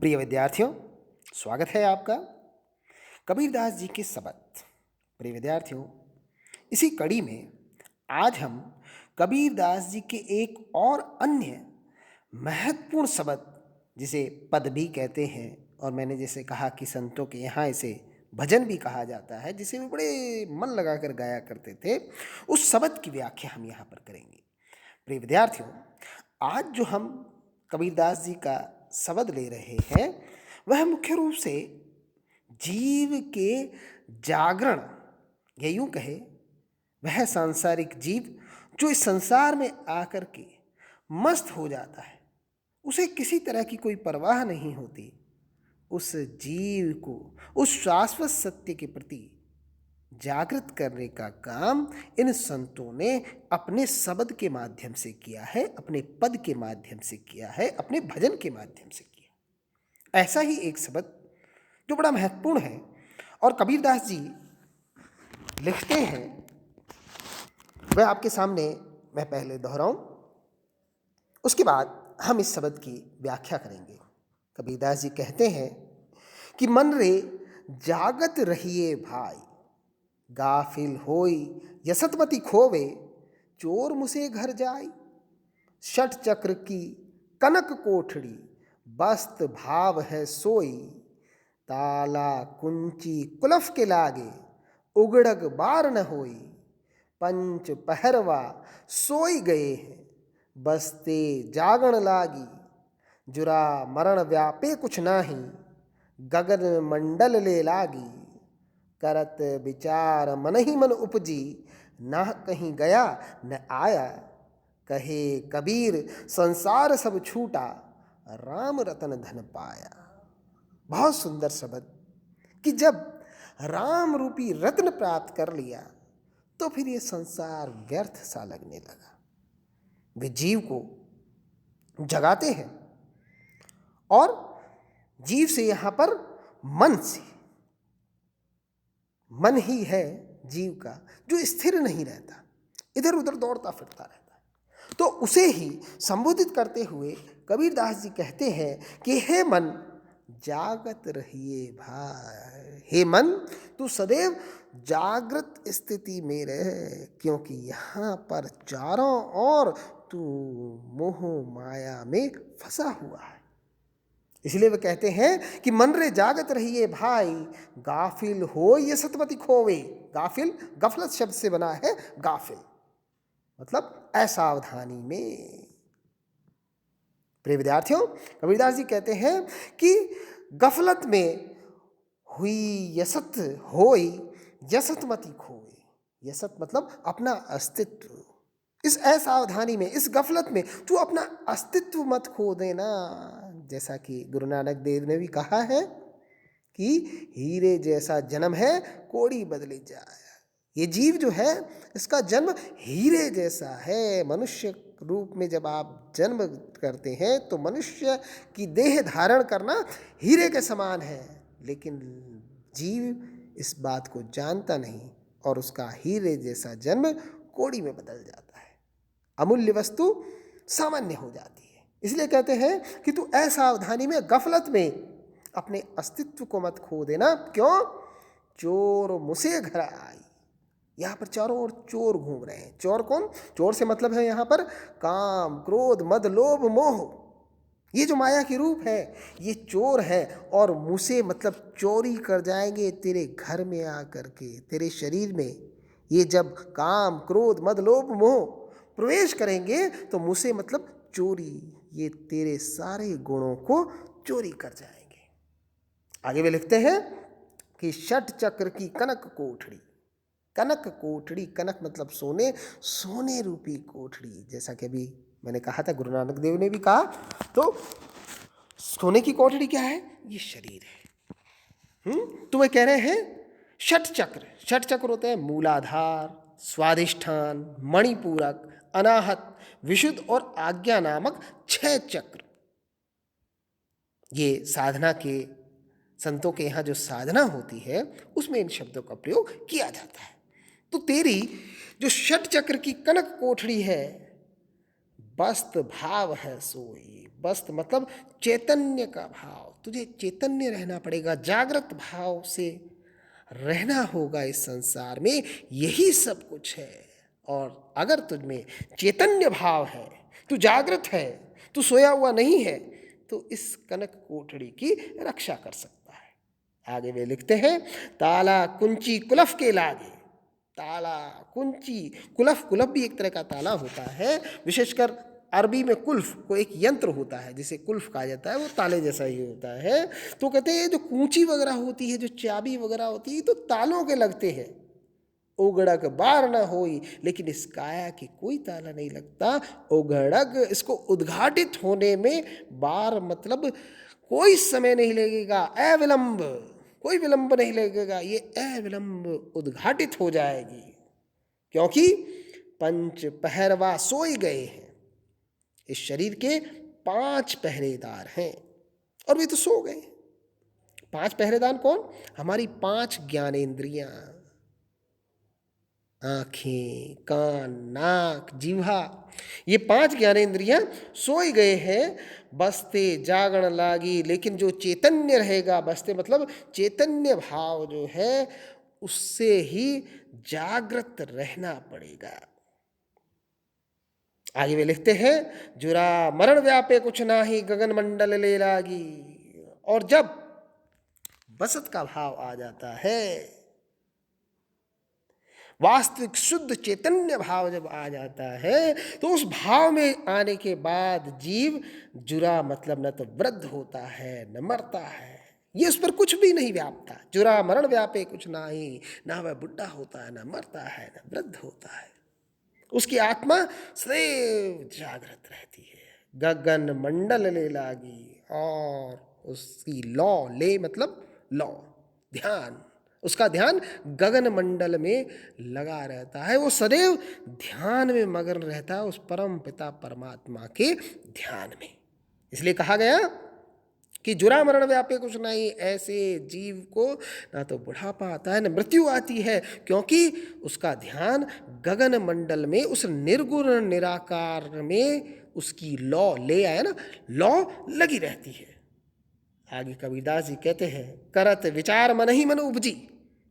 प्रिय विद्यार्थियों, स्वागत है आपका कबीरदास जी के शब्द। प्रिय विद्यार्थियों, इसी कड़ी में आज हम कबीरदास जी के एक और अन्य महत्वपूर्ण शब्द, जिसे पद भी कहते हैं और मैंने जैसे कहा कि संतों के यहाँ इसे भजन भी कहा जाता है, जिसे वे बड़े मन लगाकर गाया करते थे, उस शब्द की व्याख्या हम यहाँ पर करेंगे। प्रिय विद्यार्थियों, आज जो हम कबीरदास जी का शब्द ले रहे हैं वह मुख्य रूप से जीव के जागरण, या यूं कहे वह सांसारिक जीव जो इस संसार में आकर के मस्त हो जाता है, उसे किसी तरह की कोई परवाह नहीं होती, उस जीव को उस शाश्वत सत्य के प्रति जागृत करने का काम इन संतों ने अपने शब्द के माध्यम से किया है, अपने पद के माध्यम से किया है, अपने भजन के माध्यम से किया। ऐसा ही एक शब्द जो बड़ा महत्वपूर्ण है और कबीरदास जी लिखते हैं, वह आपके सामने मैं पहले दोहराऊं, उसके बाद हम इस शब्द की व्याख्या करेंगे। कबीरदास जी कहते हैं कि मन रे जागत रहिए भाई, गाफिल होई यसतमति खोवे, चोर मुसे घर जाई। षट चक्र की कनक कोठड़ी, बस्त भाव है सोई। ताला कुंची कुलफ के लागे, उगड़ग बार न होई। पंच पहरवा सोई गए हैं, बसते जागण लागी। जुरा मरण व्यापे कुछ नाही, गगन मंडल ले लागी। करत विचार मन ही मन उपजी, न कहीं गया न आया। कहे कबीर संसार सब छूटा, राम रतन धन पाया। बहुत सुंदर शब्द कि जब राम रूपी रत्न प्राप्त कर लिया तो फिर ये संसार व्यर्थ सा लगने लगा। वे जीव को जगाते हैं और जीव से यहां पर मन से, मन ही है जीव का जो स्थिर नहीं रहता, इधर उधर दौड़ता फिरता रहता है। तो उसे ही संबोधित करते हुए कबीरदास जी कहते हैं कि हे मन जागत रहिए भाई, हे मन तू सदैव जागृत स्थिति में रह, क्योंकि यहाँ पर चारों ओर तू मोह माया में फंसा हुआ है। इसलिए वे कहते हैं कि मन रे जागत रहिए भाई, गाफिल हो ये सतमति खोवे। गाफिल गफलत शब्द से बना है, गाफिल मतलब असावधानी में। प्रिय विद्यार्थियों, कबीरदास जी कहते हैं कि गफलत में हुई यसत होई, यसतमति खोए। यसत मतलब अपना अस्तित्व। इस असावधानी में, इस गफलत में तू अपना अस्तित्व मत खो देना। जैसा कि गुरु नानक देव ने भी कहा है कि हीरे जैसा जन्म है, कोड़ी बदले जाए। ये जीव जो है इसका जन्म हीरे जैसा है। मनुष्य रूप में जब आप जन्म करते हैं तो मनुष्य की देह धारण करना हीरे के समान है, लेकिन जीव इस बात को जानता नहीं और उसका हीरे जैसा जन्म कोड़ी में बदल जाता है, अमूल्य वस्तु सामान्य हो जाती है। इसलिए कहते हैं कि तू असावधानी में, गफलत में अपने अस्तित्व को मत खो देना। क्यों? चोर मुसे घर आई। यहाँ पर चारों ओर चोर घूम रहे हैं। चोर कौन? चोर से मतलब है यहाँ पर काम, क्रोध, मद, लोभ, मोह। ये जो माया की रूप है ये चोर है। और मुसे मतलब चोरी कर जाएंगे तेरे घर में आकर के, तेरे शरीर में। ये जब काम, क्रोध, मद, लोभ, मोह प्रवेश करेंगे तो मुसे मतलब चोरी, ये तेरे सारे गुणों को चोरी कर जाएंगे। आगे वे लिखते हैं कि षट चक्र की कनक कोठड़ी। कनक कोठड़ी, कनक मतलब सोने, सोने रूपी कोठड़ी। जैसा कि अभी मैंने कहा था, गुरु नानक देव ने भी कहा, तो सोने की कोठड़ी क्या है? ये शरीर है। तो वे कह रहे हैं षट चक्र। षट चक्र होते हैं मूलाधार, स्वाधिष्ठान, मणिपूरक, अनाहत, विशुद्ध और आज्ञा नामक 6 चक्र। ये साधना के, संतों के यहाँ जो साधना होती है उसमें इन शब्दों का प्रयोग किया जाता है। तो तेरी जो षट चक्र की कनक कोठड़ी है, बस्त भाव है सोई। बस्त मतलब चैतन्य का भाव, तुझे चैतन्य रहना पड़ेगा, जागृत भाव से रहना होगा इस संसार में, यही सब कुछ है। और अगर तुझमें चैतन्य भाव है, तू जागृत है, तू सोया हुआ नहीं है, तो इस कनक कोठड़ी की रक्षा कर सकता है। आगे वे लिखते हैं, ताला कुंची कुलफ के लागे। ताला कुंची कुलफ, कुलफ भी एक तरह का ताला होता है, विशेषकर अरबी में कुल्फ को एक यंत्र होता है जिसे कुल्फ कहा जाता है, वो ताले जैसा ही होता है। तो कहते हैं जो कूंची वगैरह होती है, जो चाबी वगैरह होती है, तो तालों के लगते हैं। उगड़क बार न होई, लेकिन इस काया की कोई ताला नहीं लगता। उगड़क, इसको उद्घाटित होने में बार मतलब कोई समय नहीं लगेगा, अविलंब, कोई विलंब नहीं लगेगा, ये अविलंब उद्घाटित हो जाएगी, क्योंकि पंच पहरवा सोई गए हैं। इस शरीर के 5 पहरेदार हैं और वे तो सो गए। 5 पहरेदार कौन? हमारी 5 ज्ञानेंद्रियां, आंखें, कान, नाक, जिह्वा, ये 5 ज्ञानेंद्रियां सोई गए हैं। बसते जागण लागी, लेकिन जो चैतन्य रहेगा, बसते मतलब चैतन्य भाव जो है, उससे ही जागृत रहना पड़ेगा। आगे वे लिखते हैं, जुरा मरण व्यापे कुछ नाही, गगन मंडल ले लागी। और जब बसत का भाव आ जाता है, वास्तविक शुद्ध चैतन्य भाव जब आ जाता है, तो उस भाव में आने के बाद जीव जुरा मतलब न तो वृद्ध होता है न मरता है, ये उस पर कुछ भी नहीं व्यापता। जुरा मरण व्यापे कुछ नाही, ना वह बुढ़ा होता है, ना मरता है, ना वृद्ध होता है। उसकी आत्मा सदैव जागृत रहती है। गगन मंडल ले लागी, और उसकी लौ, ले मतलब लौ, ध्यान, उसका ध्यान गगन मंडल में लगा रहता है। वो सदैव ध्यान में मग्न रहता है, उस परम पिता परमात्मा के ध्यान में। इसलिए कहा गया कि जुरा मरण व्यापे कुछ नहीं, ऐसे जीव को ना तो बुढ़ापा आता है न मृत्यु आती है, क्योंकि उसका ध्यान गगन मंडल में उस निर्गुण निराकार में उसकी लौ, ले आया ना, लौ लगी रहती है। आगे कबीरदास जी कहते हैं, करत विचार मन ही मन उपजी।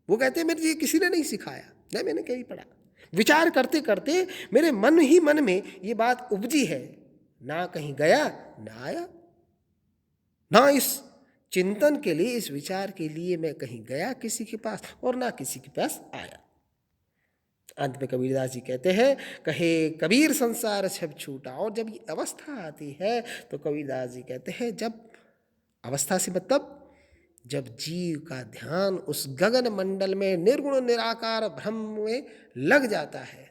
वो कहते हैं मेरे ये किसी ने नहीं सिखाया, नहीं मैंने कहीं पढ़ा, विचार करते करते मेरे मन ही मन में ये बात उपजी है, ना कहीं गया ना आया, ना इस चिंतन के लिए, इस विचार के लिए मैं कहीं गया किसी के पास, और ना किसी के पास आया। अंत में कबीरदास जी कहते हैं, कहे कबीर संसार छब छूटा। और जब ये अवस्था आती है तो कबीरदास जी कहते हैं, जब अवस्था से मतलब जब जीव का ध्यान उस गगन मंडल में निर्गुण निराकार ब्रह्म में लग जाता है,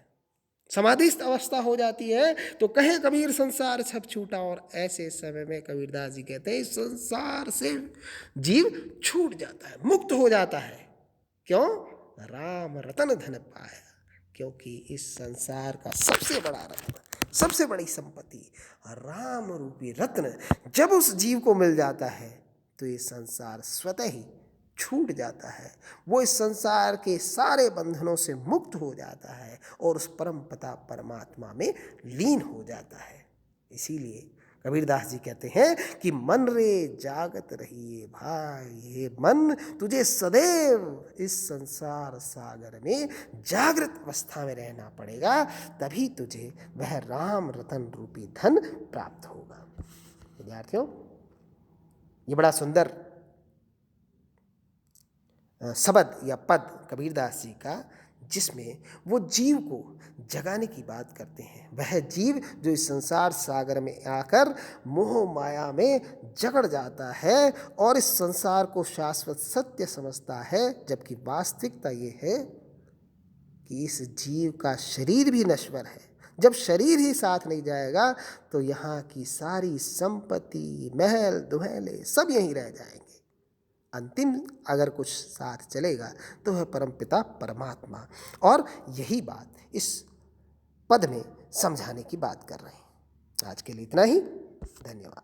समाधिस्थ अवस्था हो जाती है, तो कहे कबीर संसार छब छूटा। और ऐसे समय में कबीरदास जी कहते हैं, इस संसार से जीव छूट जाता है, मुक्त हो जाता है। क्यों? राम रतन धन पाया, क्योंकि इस संसार का सबसे बड़ा रत्न, सबसे बड़ी संपत्ति राम रूपी रत्न जब उस जीव को मिल जाता है, तो ये संसार स्वतः ही छूट जाता है। वो इस संसार के सारे बंधनों से मुक्त हो जाता है और उस परम पिता परमात्मा में लीन हो जाता है। इसीलिए कबीरदास जी कहते हैं कि मन रे जागत रहिए भाई, हे मन तुझे सदैव इस संसार सागर में जागृत अवस्था में रहना पड़ेगा, तभी तुझे वह राम रतन रूपी धन प्राप्त होगा। विद्यार्थियों, ये बड़ा सुंदर शब्द या पद कबीरदास जी का, जिसमें वो जीव को जगाने की बात करते हैं। वह जीव जो इस संसार सागर में आकर मोह माया में जकड़ जाता है और इस संसार को शाश्वत सत्य समझता है, जबकि वास्तविकता ये है कि इस जीव का शरीर भी नश्वर है। जब शरीर ही साथ नहीं जाएगा तो यहाँ की सारी संपत्ति, महल दुहैले सब यहीं रह जाएंगे। अंतिम अगर कुछ साथ चलेगा तो वह परमपिता परमात्मा। और यही बात इस पद में समझाने की बात कर रहे हैं। आज के लिए इतना ही। धन्यवाद।